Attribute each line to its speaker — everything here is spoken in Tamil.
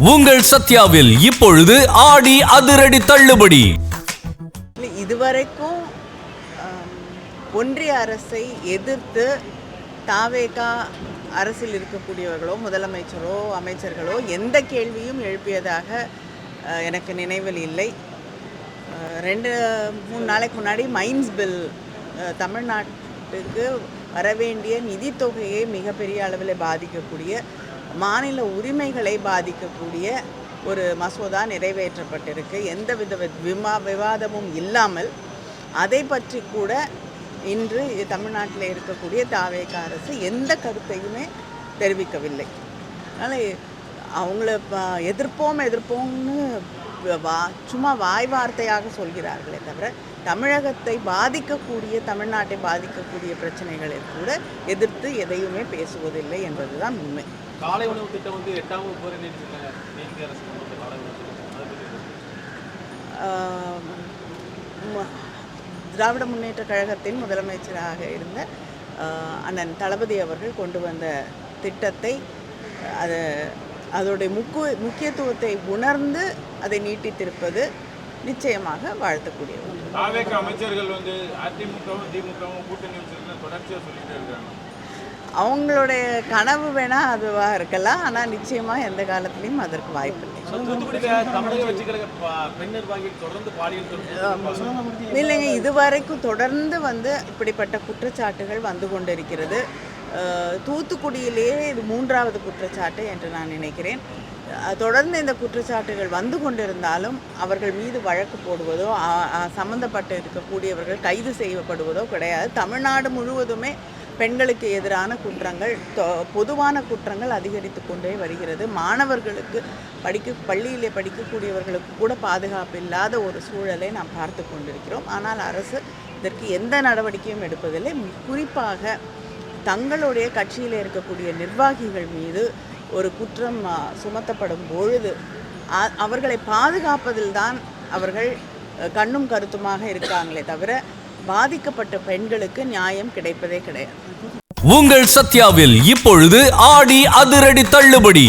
Speaker 1: உங்கள் சத்யாவில் இப்பொழுது ஆடி அதிரடி தள்ளுபடி.
Speaker 2: இதுவரைக்கும் ஒன்றிய அரசை எதிர்த்து தாவேகா அரசில் இருக்கக்கூடியவர்களோ முதலமைச்சரோ அமைச்சர்களோ எந்த கேள்வியும் எழுப்பியதாக எனக்கு நினைவில் இல்லை. 2-3 நாளைக்கு முன்னாடி மைன்ஸ் பில் தமிழ்நாட்டுக்கு வரவேண்டிய நிதித்தொகையை மிகப்பெரிய அளவில் பாதிக்கக்கூடிய மாநில உரிமைகளை பாதிக்கக்கூடிய ஒரு மசோதா நிறைவேற்றப்பட்டிருக்கு. எந்தவித விவாதமும் இல்லாமல் அதை பற்றி கூட இன்று தமிழ்நாட்டில் இருக்கக்கூடிய தாவேகா அரசு எந்த கருத்தையுமே தெரிவிக்கவில்லை. அதனால் அவங்கள எதிர்ப்போம்னு சும்மா வாய் வார்த்தையாக சொல்கிறார்களே தவிர தமிழகத்தை பாதிக்கக்கூடிய தமிழ்நாட்டை பாதிக்கக்கூடிய பிரச்சனைகளை கூட எதிர்த்து எதையுமே பேசுவதில்லை என்பதுதான் உண்மை.
Speaker 3: காலை உணவு திட்டம் வந்து 8ஆம் வகுப்பு வரை
Speaker 2: திராவிட முன்னேற்ற கழகத்தின் முதலமைச்சராக இருந்த அண்ணன் தளபதி அவர்கள் கொண்டு வந்த திட்டத்தை அதோடைய முக்கியத்துவத்தை உணர்ந்து அதை நீட்டித்திருப்பது நிச்சயமாக வாழ்த்தக்கூடிய ஒன்று.
Speaker 3: அமைச்சர்கள் வந்து அதிமுகவும் திமுகவும் கூட்டணி தொடர்ச்சியாக சொல்லிட்டு இருக்காங்க.
Speaker 2: அவங்களுடைய கனவு வேணால் அதுவாக இருக்கலாம், ஆனால் நிச்சயமாக எந்த காலத்துலேயும் அதற்கு வாய்ப்பில்லை. இல்லைங்க, இதுவரைக்கும் தொடர்ந்து இப்படிப்பட்ட குற்றச்சாட்டுகள் வந்து கொண்டிருக்கிறது. தூத்துக்குடியிலேயே இது 3வது குற்றச்சாட்டு என்று நான் நினைக்கிறேன். தொடர்ந்து இந்த குற்றச்சாட்டுகள் வந்து கொண்டிருந்தாலும் அவர்கள் மீது வழக்கு போடுவதோ சம்பந்தப்பட்டு இருக்கக்கூடியவர்கள் கைது செய்யப்படுவதோ கிடையாது. தமிழ்நாடு முழுவதுமே பெண்களுக்கு எதிரான குற்றங்கள், பொதுவான குற்றங்கள் அதிகரித்து கொண்டே வருகிறது. மாணவர்களுக்கு பள்ளியிலே படிக்கக்கூடியவர்களுக்கு கூட பாதுகாப்பு இல்லாத ஒரு சூழலை நாம் பார்த்து கொண்டிருக்கிறோம். ஆனால் அரசு இதற்கு எந்த நடவடிக்கையும் எடுப்பதில்லை. குறிப்பாக தங்களுடைய கட்சியில் இருக்கக்கூடிய நிர்வாகிகள் மீது ஒரு குற்றம் சுமத்தப்படும் பொழுது அவர்களை பாதுகாப்பதில்தான் அவர்கள் கண்ணும் கருத்துமாக இருக்காங்களே தவிர பாதிக்கப்பட்ட பெண்களுக்கு நியாயம் கிடைப்பதே கிடையாது.
Speaker 1: உங்கள் சத்யாவில் இப்பொழுது ஆடி அதிரடி தள்ளுபடி.